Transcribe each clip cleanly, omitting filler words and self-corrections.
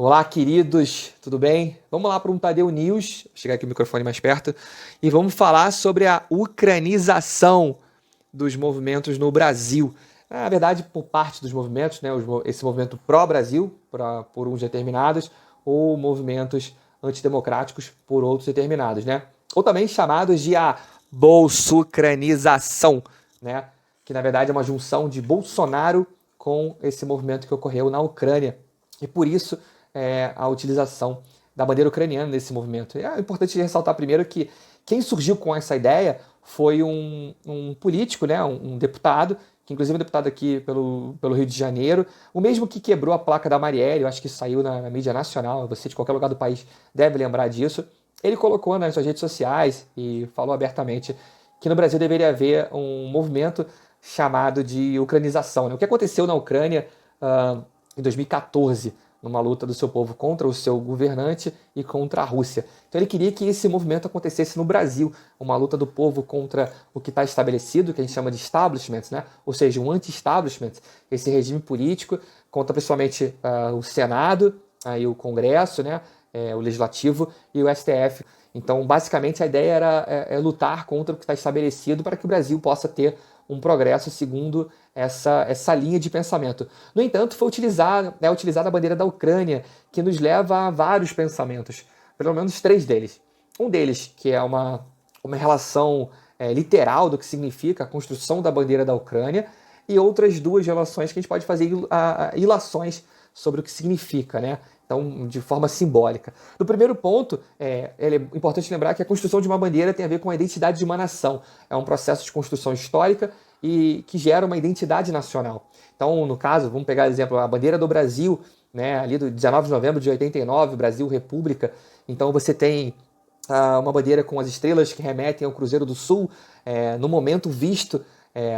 Olá, queridos, tudo bem? Vamos lá para um Tadeu News, vou chegar aqui o microfone mais perto, e vamos falar sobre a ucranização dos movimentos no Brasil. Na verdade, por parte dos movimentos, né, esse movimento pró-Brasil, por uns determinados, ou movimentos antidemocráticos por outros determinados, né? Ou também chamados de a bolsucranização, né? Que na verdade é uma junção de Bolsonaro com esse movimento que ocorreu na Ucrânia. E por isso a utilização da bandeira ucraniana nesse movimento. É importante ressaltar primeiro que quem surgiu com essa ideia foi um político, né, um deputado, que inclusive é um deputado aqui pelo Rio de Janeiro, o mesmo que quebrou a placa da Marielle, eu acho que saiu na mídia nacional, você de qualquer lugar do país deve lembrar disso. Ele colocou nas suas redes sociais e falou abertamente que no Brasil deveria haver um movimento chamado de ucranização. Né? O que aconteceu na Ucrânia em 2014, numa luta do seu povo contra o seu governante e contra a Rússia. Então ele queria que esse movimento acontecesse no Brasil, uma luta do povo contra o que está estabelecido, que a gente chama de establishment, né? Ou seja, um anti-establishment, esse regime político, contra principalmente o Senado, aí o Congresso, né? O Legislativo e o STF. Então, basicamente, a ideia era lutar contra o que está estabelecido para que o Brasil possa ter um progresso segundo essa linha de pensamento. No entanto, foi utilizada a bandeira da Ucrânia, que nos leva a vários pensamentos, pelo menos 3 deles. Um deles, que é uma relação literal do que significa a construção da bandeira da Ucrânia, e outras 2 relações que a gente pode fazer ilações sobre o que significa, né? Então, de forma simbólica. No primeiro ponto, é importante lembrar que a construção de uma bandeira tem a ver com a identidade de uma nação. É um processo de construção histórica e que gera uma identidade nacional. Então, no caso, vamos pegar, por exemplo, a bandeira do Brasil, né, ali do 19 de novembro de 89, Brasil República. Então, você tem uma bandeira com as estrelas que remetem ao Cruzeiro do Sul, no momento visto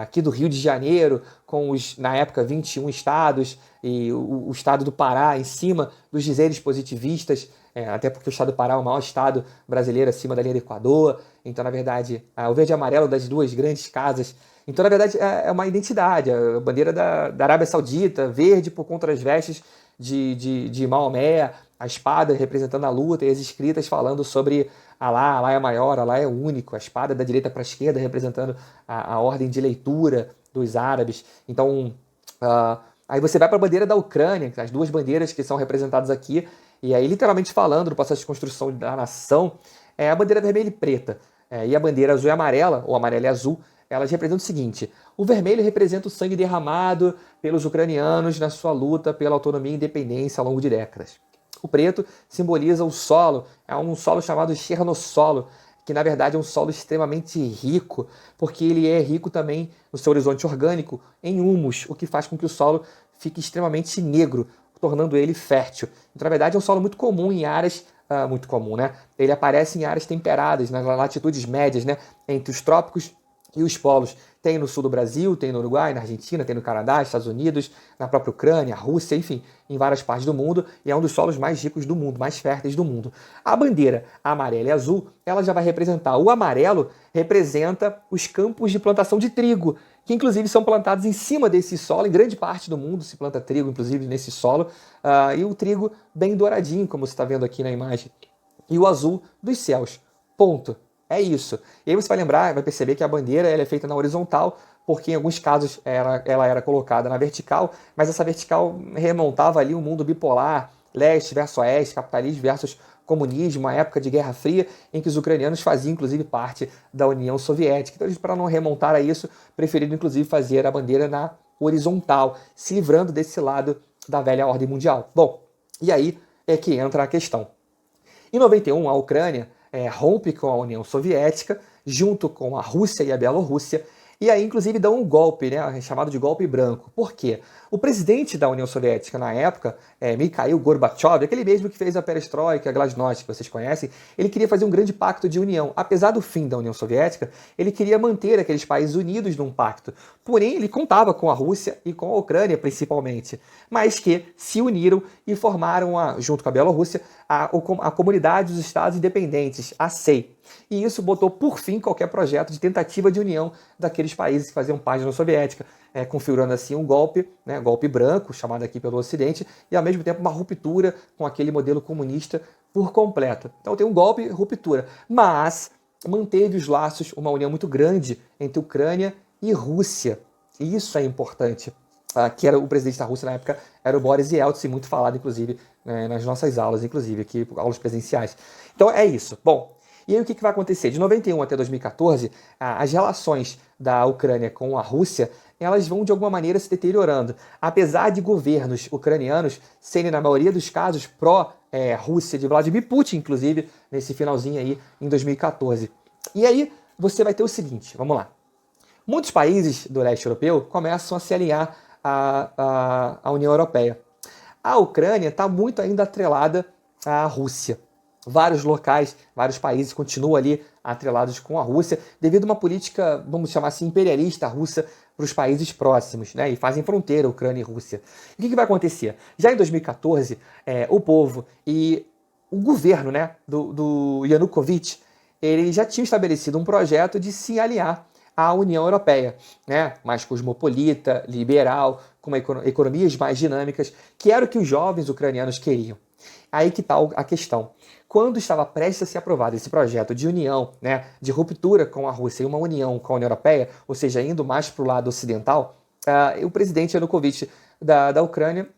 aqui do Rio de Janeiro, com na época, 21 estados, e o estado do Pará em cima dos dizeres positivistas, até porque o estado do Pará é o maior estado brasileiro acima da linha do Equador. Então, na verdade, o verde e amarelo das 2 grandes casas. Então, na verdade, é uma identidade. A bandeira da Arábia Saudita, verde por contra as vestes de Maomé, a espada representando a luta e as escritas falando sobre Alá é maior, Alá é único, a espada da direita para a esquerda representando a ordem de leitura dos árabes. Então, aí você vai para a bandeira da Ucrânia, as 2 bandeiras que são representadas aqui, e aí literalmente falando do processo de construção da nação, é a bandeira vermelha e preta. E a bandeira azul e amarela, ou amarela e azul, elas representam o seguinte: o vermelho representa o sangue derramado pelos ucranianos na sua luta pela autonomia e independência ao longo de décadas. O preto simboliza o solo, é um solo chamado Chernossolo, que na verdade é um solo extremamente rico, porque ele é rico também no seu horizonte orgânico em humus, o que faz com que o solo fique extremamente negro, tornando ele fértil. Então, na verdade, é um solo muito comum em áreas muito comum, né? Ele aparece em áreas temperadas, nas latitudes médias, né? Entre os trópicos e os polos. Tem no sul do Brasil, tem no Uruguai, na Argentina, tem no Canadá, Estados Unidos, na própria Ucrânia, Rússia, enfim, em várias partes do mundo, e é um dos solos mais ricos do mundo, mais férteis do mundo. A bandeira amarela e azul, ela já vai representar. O amarelo representa os campos de plantação de trigo, que inclusive são plantados em cima desse solo. Em grande parte do mundo se planta trigo, inclusive nesse solo, e o trigo bem douradinho, como você está vendo aqui na imagem. E o azul dos céus. Ponto. É isso. E aí você vai lembrar, vai perceber que a bandeira ela é feita na horizontal, porque em alguns casos ela era colocada na vertical, mas essa vertical remontava ali um mundo bipolar, leste versus oeste, capitalismo versus comunismo, uma época de Guerra Fria, em que os ucranianos faziam, inclusive, parte da União Soviética. Então, para não remontar a isso, preferiram, inclusive, fazer a bandeira na horizontal, se livrando desse lado da velha ordem mundial. Bom, e aí é que entra a questão. Em 91, a Ucrânia rompe com a União Soviética, junto com a Rússia e a Bielorrússia, e aí, inclusive, dão um golpe, né, chamado de golpe branco. Por quê? O presidente da União Soviética, na época, Mikhail Gorbachev, aquele mesmo que fez a perestroika, a glasnost, que vocês conhecem, ele queria fazer um grande pacto de união. Apesar do fim da União Soviética, ele queria manter aqueles países unidos num pacto. Porém, ele contava com a Rússia e com a Ucrânia, principalmente, mas que se uniram e formaram, junto com a Bielorrússia, a Comunidade dos Estados Independentes, a CEI. E isso botou por fim qualquer projeto de tentativa de união daqueles países que faziam parte da União Soviética. configurando assim um golpe, né, golpe branco, chamado aqui pelo Ocidente, e ao mesmo tempo uma ruptura com aquele modelo comunista por completo. Então tem um golpe, ruptura, mas manteve os laços, uma união muito grande entre Ucrânia e Rússia. E isso é importante. Que era o presidente da Rússia na época, era o Boris Yeltsin, muito falado, inclusive, nas nossas aulas, inclusive, aqui, aulas presenciais. Então é isso. Bom, e aí o que vai acontecer? De 91 até 2014, as relações da Ucrânia com a Rússia, elas vão de alguma maneira se deteriorando. Apesar de governos ucranianos serem, na maioria dos casos, pró-Rússia, de Vladimir Putin, inclusive, nesse finalzinho aí, em 2014. E aí você vai ter o seguinte, vamos lá. Muitos países do leste europeu começam a se alinhar à União Europeia. A Ucrânia está muito ainda atrelada à Rússia. Vários locais, vários países continuam ali atrelados com a Rússia devido a uma política, vamos chamar assim, imperialista russa para os países próximos, né? E fazem fronteira Ucrânia e Rússia. E o que vai acontecer? Já em 2014, o povo e o governo, né, do Yanukovych, ele já tinha estabelecido um projeto de se aliar à União Europeia, né? Mais cosmopolita, liberal, com economias mais dinâmicas, que era o que os jovens ucranianos queriam. Aí que está a questão. Quando estava prestes a ser aprovado esse projeto de união, né, de ruptura com a Rússia e uma união com a União Europeia, ou seja, indo mais para o lado ocidental, o presidente Yanukovych da Ucrânia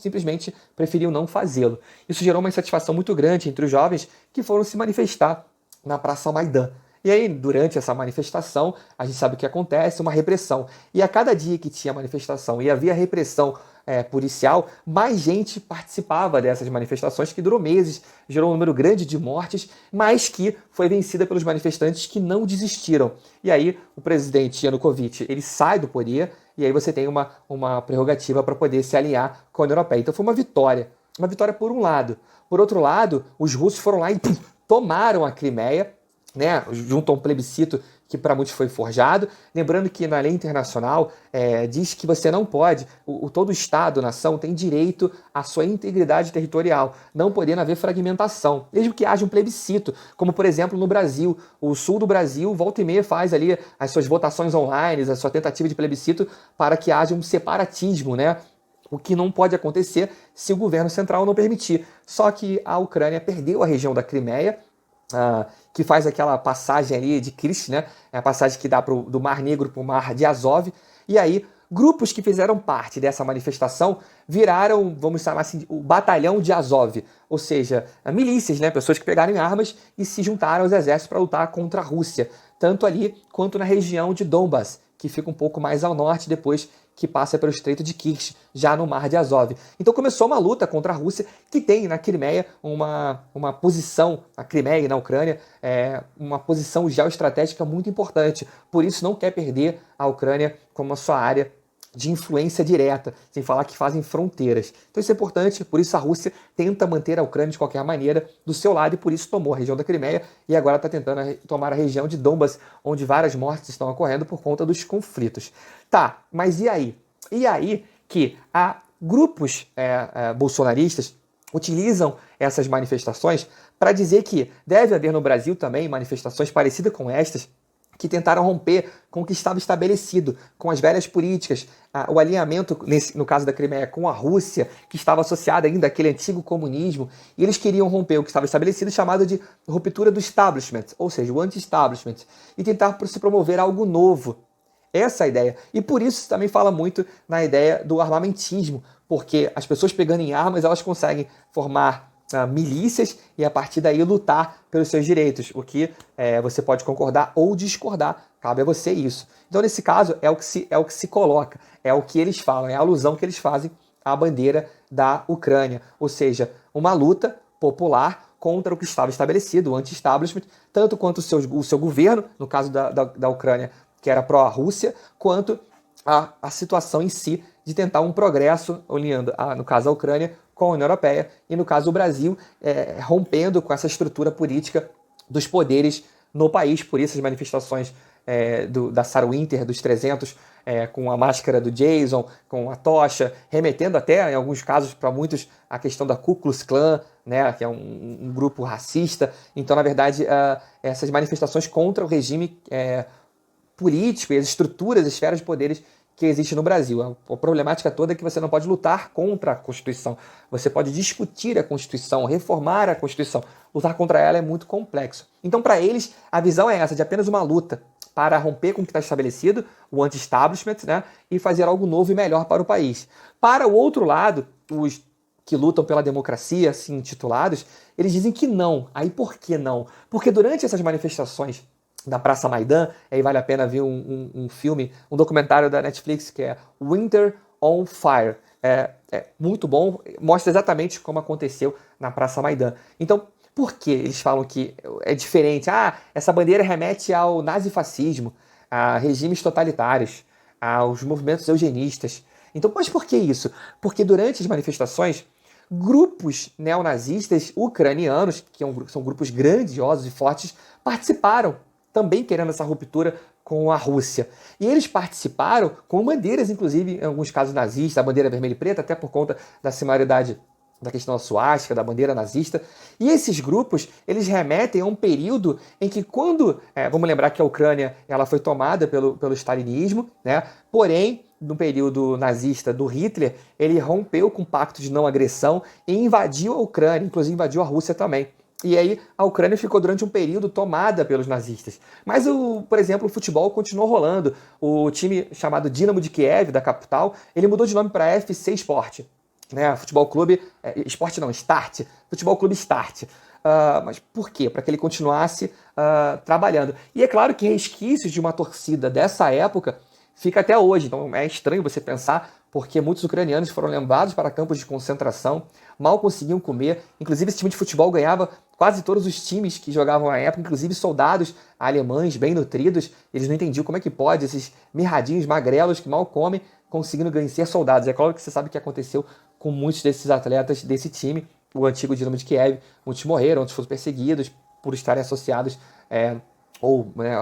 simplesmente preferiu não fazê-lo. Isso gerou uma insatisfação muito grande entre os jovens que foram se manifestar na Praça Maidan. E aí, durante essa manifestação, a gente sabe o que acontece, uma repressão. E a cada dia que tinha manifestação e havia repressão policial, mais gente participava dessas manifestações, que durou meses, gerou um número grande de mortes, mas que foi vencida pelos manifestantes que não desistiram. E aí, o presidente Yanukovych, ele sai do poder, e aí você tem uma prerrogativa para poder se alinhar com a União Europeia. Então foi uma vitória por um lado. Por outro lado, os russos foram lá e tomaram a Crimeia, né, junto a um plebiscito que para muitos foi forjado. Lembrando que na lei internacional diz que você não pode, todo Estado, nação, tem direito à sua integridade territorial, não podendo haver fragmentação, mesmo que haja um plebiscito, como por exemplo no Brasil, o sul do Brasil, volta e meia faz ali as suas votações online, a sua tentativa de plebiscito para que haja um separatismo, né? O que não pode acontecer se o governo central não permitir. Só que a Ucrânia perdeu a região da Crimeia, que faz aquela passagem ali de Kerch, né? É a passagem que dá do Mar Negro para o Mar de Azov. E aí, grupos que fizeram parte dessa manifestação viraram, vamos chamar assim, o Batalhão de Azov. Ou seja, milícias, né? Pessoas que pegaram armas e se juntaram aos exércitos para lutar contra a Rússia. Tanto ali quanto na região de Donbas, que fica um pouco mais ao norte depois que passa pelo Estreito de Kerch, já no Mar de Azov. Então começou uma luta contra a Rússia, que tem na Crimeia uma posição, a Crimeia e na Ucrânia, uma posição geoestratégica muito importante. Por isso não quer perder a Ucrânia como a sua área de influência direta, sem falar que fazem fronteiras. Então isso é importante, por isso a Rússia tenta manter a Ucrânia de qualquer maneira do seu lado e por isso tomou a região da Crimeia e agora está tentando tomar a região de Donbas, onde várias mortes estão ocorrendo por conta dos conflitos. Tá, mas e aí? E aí que grupos bolsonaristas utilizam essas manifestações para dizer que deve haver no Brasil também manifestações parecidas com estas, que tentaram romper com o que estava estabelecido, com as velhas políticas, o alinhamento, no caso da Crimeia, com a Rússia, que estava associada ainda àquele antigo comunismo, e eles queriam romper o que estava estabelecido, chamado de ruptura do establishment, ou seja, o anti-establishment, e tentar se promover algo novo. Essa é a ideia. E por isso também fala muito na ideia do armamentismo, porque as pessoas pegando em armas, elas conseguem formar milícias e a partir daí lutar pelos seus direitos, o que você pode concordar ou discordar, cabe a você isso. Então nesse caso é o que se coloca, é o que eles falam, é a alusão que eles fazem à bandeira da Ucrânia, ou seja, uma luta popular contra o que estava estabelecido, o anti-establishment, tanto quanto o seu governo, no caso da Ucrânia, que era pró-Rússia, quanto a situação em si de tentar um progresso, alinhando, no caso a Ucrânia, com a União Europeia, e no caso o Brasil, rompendo com essa estrutura política dos poderes no país. Por isso as manifestações da Sarah Winter, dos 300, com a máscara do Jason, com a tocha, remetendo até, em alguns casos, para muitos, a questão da Ku Klux Klan, né, que é um grupo racista. Então, na verdade, essas manifestações contra o regime político e as estruturas, as esferas de poderes que existe no Brasil. A problemática toda é que você não pode lutar contra a Constituição. Você pode discutir a Constituição, reformar a Constituição. Lutar contra ela é muito complexo. Então, para eles, a visão é essa, de apenas uma luta para romper com o que está estabelecido, o anti-establishment, né, e fazer algo novo e melhor para o país. Para o outro lado, os que lutam pela democracia, assim intitulados, eles dizem que não. Aí por que não? Porque durante essas manifestações da Praça Maidan, aí vale a pena ver um filme, um documentário da Netflix que é Winter on Fire. É muito bom, mostra exatamente como aconteceu na Praça Maidan. Então, por que eles falam que é diferente? Essa bandeira remete ao nazifascismo, a regimes totalitários, aos movimentos eugenistas. Então, mas por que isso? Porque durante as manifestações, grupos neonazistas ucranianos, que são grupos grandiosos e fortes, participaram, também querendo essa ruptura com a Rússia. E eles participaram com bandeiras, inclusive, em alguns casos nazistas, a bandeira vermelha e preta, até por conta da similaridade da questão da suástica, da bandeira nazista. E esses grupos, eles remetem a um período em que quando, vamos lembrar que a Ucrânia ela foi tomada pelo stalinismo, né? Porém, no período nazista do Hitler, ele rompeu com o pacto de não agressão e invadiu a Ucrânia, inclusive invadiu a Rússia também. E aí a Ucrânia ficou durante um período tomada pelos nazistas. Mas, por exemplo, o futebol continuou rolando. O time chamado Dinamo de Kiev, da capital, ele mudou de nome para FC Sport. Né? Futebol Clube, Esporte não, Start. Futebol Clube Start. Mas por quê? Para que ele continuasse trabalhando. E é claro que resquícios de uma torcida dessa época fica até hoje. Então é estranho você pensar, porque muitos ucranianos foram levados para campos de concentração, mal conseguiam comer. Inclusive esse time de futebol ganhava quase todos os times que jogavam na época, inclusive soldados alemães bem nutridos. Eles não entendiam como é que pode, esses mirradinhos magrelos que mal comem, conseguindo vencer soldados. É claro que você sabe o que aconteceu com muitos desses atletas desse time, o antigo Dinamo de Kiev. Muitos morreram, outros foram perseguidos por estarem associados,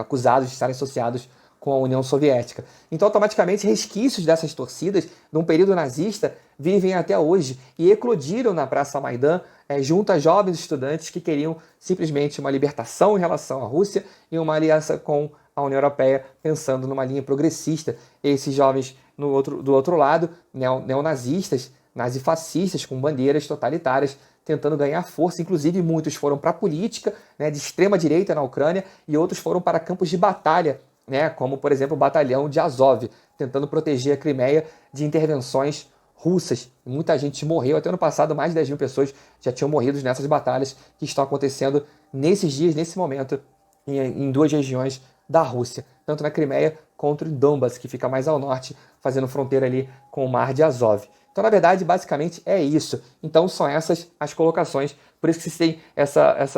acusados de estarem associados com a União Soviética. Então, automaticamente, resquícios dessas torcidas, num período nazista, vivem até hoje e eclodiram na Praça Maidan, junto a jovens estudantes que queriam simplesmente uma libertação em relação à Rússia e uma aliança com a União Europeia, pensando numa linha progressista. Esses jovens, do outro lado, neonazistas, nazifascistas, com bandeiras totalitárias, tentando ganhar força. Inclusive, muitos foram para a política, né, de extrema-direita na Ucrânia, e outros foram para campos de batalha, né, como, por exemplo, o batalhão de Azov, tentando proteger a Crimeia de intervenções russas. Muita gente morreu. Até ano passado, mais de 10 mil pessoas já tinham morrido nessas batalhas que estão acontecendo nesses dias, nesse momento, em duas regiões da Rússia, tanto na Crimeia quanto em Donbas, que fica mais ao norte, fazendo fronteira ali com o Mar de Azov. Então, na verdade, basicamente é isso. Então, são essas as colocações. Por isso que se tem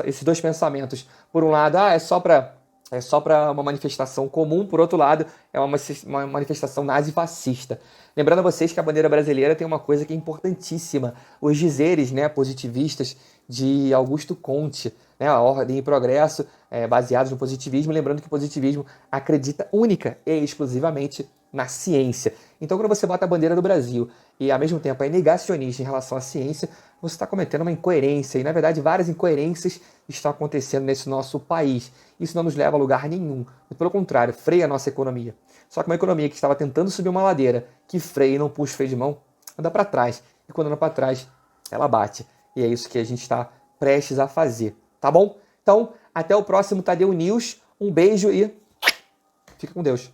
esses dois pensamentos. Por um lado, é só para uma manifestação comum. Por outro lado, é uma manifestação nazifascista. Lembrando a vocês que a bandeira brasileira tem uma coisa que é importantíssima. Os dizeres, né, positivistas de Augusto Comte, né, a Ordem e Progresso, baseados no positivismo. Lembrando que o positivismo acredita única e exclusivamente na ciência. Então, quando você bota a bandeira do Brasil e, ao mesmo tempo, é negacionista em relação à ciência, você está cometendo uma incoerência. E, na verdade, várias incoerências estão acontecendo nesse nosso país. Isso não nos leva a lugar nenhum. Pelo contrário, freia a nossa economia. Só que uma economia que estava tentando subir uma ladeira, que freia e não puxa o freio de mão, anda para trás. E quando anda para trás, ela bate. E é isso que a gente está prestes a fazer. Tá bom? Então, até o próximo Tadeu News. Um beijo e fica com Deus.